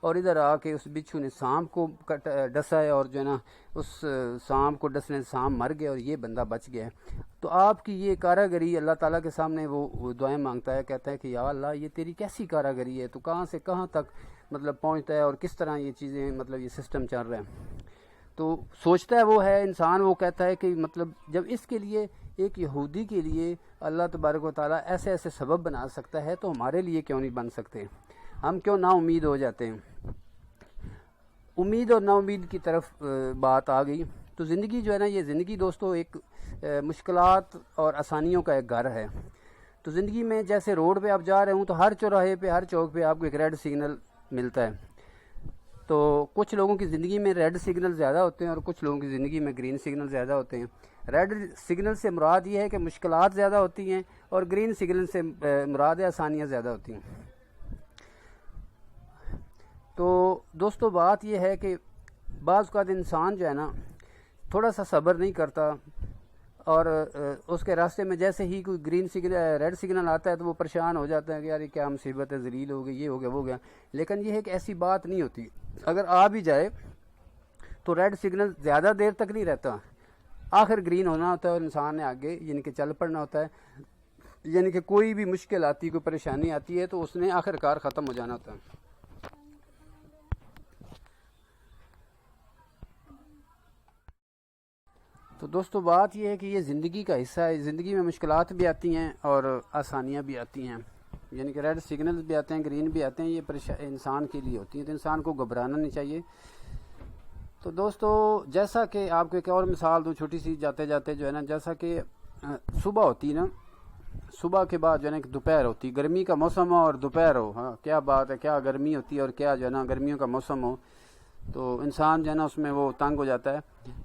اور ادھر آ کے اس بچھو نے سانپ کو ڈسا ہے، اور جو ہے نا اس سانپ کو ڈسنے سے سانپ مر گیا اور یہ بندہ بچ گیا ہے۔ تو آپ کی یہ کاراگری اللہ تعالیٰ کے سامنے وہ دعائیں مانگتا ہے، کہتا ہے کہ یا اللہ یہ تیری کیسی کاراگری ہے، تو کہاں سے کہاں تک مطلب پہنچتا ہے اور کس طرح یہ چیزیں مطلب یہ سسٹم چل رہا ہے۔ تو سوچتا ہے وہ ہے انسان، وہ کہتا ہے کہ مطلب جب اس کے لیے ایک یہودی کے لیے اللہ تبارک و تعالیٰ ایسے ایسے سبب بنا سکتا ہے تو ہمارے لیے کیوں نہیں بن سکتے؟ ہم کیوں نا امید ہو جاتے ہیں؟ امید اور نا امید کی طرف بات آ گئی۔ تو زندگی جو ہے نا، یہ زندگی دوستو ایک مشکلات اور آسانیوں کا ایک گھر ہے۔ تو زندگی میں جیسے روڈ پہ آپ جا رہے ہوں تو ہر چوراہے پہ، ہر چوک پہ آپ کو ایک ریڈ سگنل ملتا ہے۔ تو کچھ لوگوں کی زندگی میں ریڈ سگنل زیادہ ہوتے ہیں اور کچھ لوگوں کی زندگی میں گرین سگنل زیادہ ہوتے ہیں۔ ریڈ سگنل سے مراد یہ ہے کہ مشکلات زیادہ ہوتی ہیں، اور گرین سگنل سے مراد ہے آسانیاں زیادہ ہوتی ہیں۔ تو دوستو بات یہ ہے کہ بعض اوقات انسان جو ہے نا تھوڑا سا صبر نہیں کرتا، اور اس کے راستے میں جیسے ہی کوئی گرین سگنل ریڈ سگنل آتا ہے تو وہ پریشان ہو جاتا ہے کہ یار یہ کیا مصیبت ہے، ذلیل ہو گئی، یہ ہو گیا وہ گیا۔ لیکن یہ ہے کہ ایسی بات نہیں ہوتی، اگر آ بھی جائے تو ریڈ سگنل زیادہ دیر تک نہیں رہتا، آخر گرین ہونا ہوتا ہے اور انسان نے آگے یعنی کہ چل پڑنا ہوتا ہے۔ یعنی کہ کوئی بھی مشکل آتی، کوئی پریشانی آتی ہے تو اس نے آخر کار ختم ہو جانا ہوتا ہے۔ تو دوستو بات یہ ہے کہ یہ زندگی کا حصہ ہے، زندگی میں مشکلات بھی آتی ہیں اور آسانیاں بھی آتی ہیں، یعنی کہ ریڈ سگنل بھی آتے ہیں، گرین بھی آتے ہیں، یہ انسان کے لیے ہوتی ہیں، تو انسان کو گھبرانا نہیں چاہیے۔ تو دوستو جیسا کہ آپ کو ایک اور مثال دوں چھوٹی سی جاتے جاتے، جو ہے نا جیسا کہ صبح ہوتی نا، صبح کے بعد جو ہے نا ایک دوپہر ہوتی، گرمی کا موسم ہو اور دوپہر ہو، ہاں کیا بات ہے، کیا گرمی ہوتی ہے اور کیا جو ہے نا گرمیوں کا موسم ہو، تو انسان جو ہے نا اس میں وہ تنگ ہو جاتا ہے۔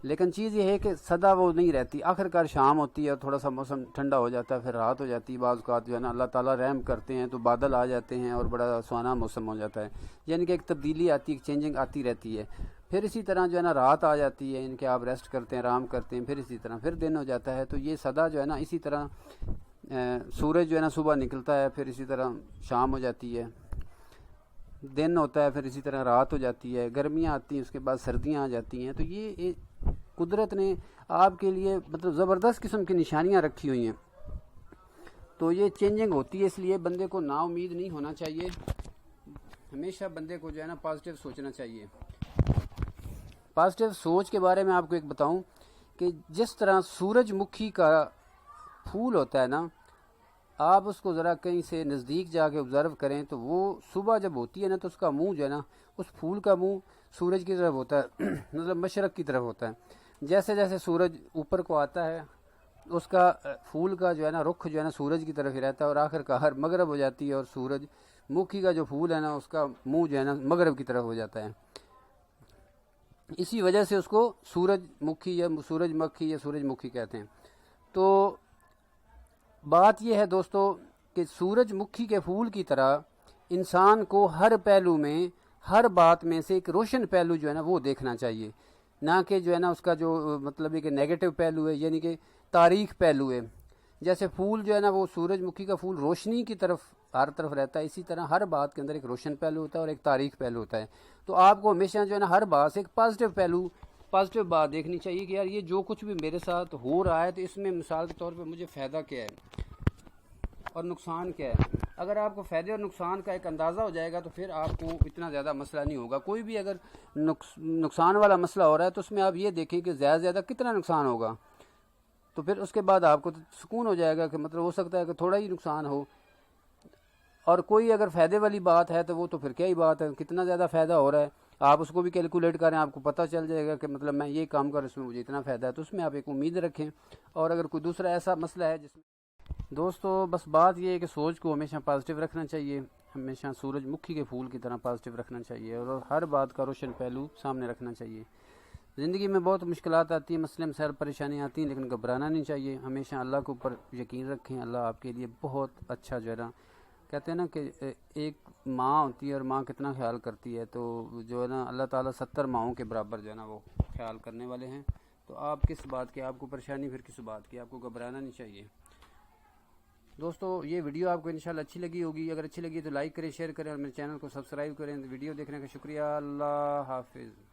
لیکن چیز یہ ہے کہ سدا وہ نہیں رہتی، آخر کار شام ہوتی ہے اور تھوڑا سا موسم ٹھنڈا ہو جاتا ہے، پھر رات ہو جاتی ہے۔ بعض اوقات جو ہے نا اللہ تعالیٰ رحم کرتے ہیں تو بادل آ جاتے ہیں اور بڑا سہانا موسم ہو جاتا ہے، یعنی کہ ایک تبدیلی آتی، ایک چینجنگ آتی رہتی ہے۔ پھر اسی طرح جو ہے نا رات آ جاتی ہے، ان کے آپ ریسٹ کرتے ہیں، آرام کرتے ہیں، پھر اسی طرح پھر دن ہو جاتا ہے۔ تو یہ سدا جو ہے نا اسی طرح سورج جو ہے نا صبح نکلتا ہے، پھر اسی طرح شام ہو جاتی ہے، دن ہوتا ہے، پھر اسی طرح رات ہو جاتی ہے، گرمیاں آتی ہیں، اس کے بعد سردیاں آ جاتی ہیں۔ تو یہ قدرت نے آپ کے لیے مطلب زبردست قسم کی نشانیاں رکھی ہوئی ہیں۔ تو یہ چینجنگ ہوتی ہے، اس لیے بندے کو نا امید نہیں ہونا چاہیے، ہمیشہ بندے کو جو ہے نا پازیٹیو سوچنا چاہیے۔ پازیٹیو سوچ کے بارے میں آپ کو ایک بتاؤں کہ جس طرح سورج مکھی کا پھول ہوتا ہے نا، آپ اس کو ذرا کہیں سے نزدیک جا کے آبزرو کریں تو وہ صبح جب ہوتی ہے نا تو اس کا منہ جو ہے نا، اس پھول کا منہ سورج کی طرف ہوتا ہے، مطلب مشرق کی طرف ہوتا ہے۔ جیسے جیسے سورج اوپر کو آتا ہے اس کا پھول کا جو ہے نا رخ جو ہے نا سورج کی طرف ہی رہتا ہے، اور آخر کار مغرب ہو جاتی ہے اور سورج مکھی کا جو پھول ہے نا اس کا منہ جو ہے نا مغرب کی طرف ہو جاتا ہے۔ اسی وجہ سے اس کو سورج مکھی یا سورج مکھی یا سورج مکھی کہتے ہیں۔ تو بات یہ ہے دوستو کہ سورج مکھی کے پھول کی طرح انسان کو ہر پہلو میں، ہر بات میں سے ایک روشن پہلو جو ہے نا وہ دیکھنا چاہیے، نہ کہ جو ہے نا اس کا جو مطلب ہے کہ نیگیٹو پہلو ہے، یعنی کہ تاریک پہلو ہے۔ جیسے پھول جو ہے نا وہ سورج مکھی کا پھول روشنی کی طرف ہر طرف رہتا ہے، اسی طرح ہر بات کے اندر ایک روشن پہلو ہوتا ہے اور ایک تاریک پہلو ہوتا ہے۔ تو آپ کو ہمیشہ جو ہے نا ہر بات سے ایک پازیٹیو پہلو، پازیٹیو بات دیکھنی چاہیے کہ یار یہ جو کچھ بھی میرے ساتھ ہو رہا ہے تو اس میں مثال کے طور پہ مجھے فائدہ کیا ہے اور نقصان کیا ہے۔ اگر آپ کو فائدے اور نقصان کا ایک اندازہ ہو جائے گا تو پھر آپ کو اتنا زیادہ مسئلہ نہیں ہوگا۔ کوئی بھی اگر نقصان والا مسئلہ ہو رہا ہے تو اس میں آپ یہ دیکھیں کہ زیادہ سے زیادہ کتنا نقصان ہوگا، تو پھر اس کے بعد آپ کو سکون ہو جائے گا کہ مطلب ہو سکتا ہے کہ تھوڑا ہی نقصان ہو، اور کوئی اگر فائدے والی بات ہے تو وہ تو پھر کیا ہی بات ہے، کتنا زیادہ فائدہ ہو رہا ہے آپ اس کو بھی کیلکولیٹ کریں، آپ کو پتہ چل جائے گا کہ مطلب میں یہ کام کر اس میں مجھے اتنا فائدہ ہے، تو اس میں آپ ایک امید رکھیں۔ اور اگر کوئی دوسرا ایسا مسئلہ ہے جس میں دوستو بس بات یہ ہے کہ سوچ کو ہمیشہ پازیٹیو رکھنا چاہیے، ہمیشہ سورج مکھی کے پھول کی طرح پازیٹیو رکھنا چاہیے، اور ہر بات کا روشن پہلو سامنے رکھنا چاہیے۔ زندگی میں بہت مشکلات آتی ہیں، مسئلے مسائل پریشانیاں آتی ہیں، لیکن گھبرانا نہیں چاہیے، ہمیشہ اللہ کے اوپر یقین رکھیں۔ اللہ آپ کے لیے بہت اچھا جو ہے نا، کہتے ہیں نا کہ ایک ماں ہوتی ہے اور ماں کتنا خیال کرتی ہے، تو جو ہے نا اللہ تعالیٰ 70 ماؤں کے برابر جو ہے نا وہ خیال کرنے والے ہیں۔ تو آپ کس بات کی، آپ کو پریشانی پھر کس بات کی، آپ کو گھبرانا نہیں چاہیے۔ دوستو یہ ویڈیو آپ کو انشاءاللہ اچھی لگی ہوگی، اگر اچھی لگی تو لائک کریں، شیئر کریں اور میرے چینل کو سبسکرائب کریں۔ ویڈیو دیکھنے کا شکریہ، اللہ حافظ۔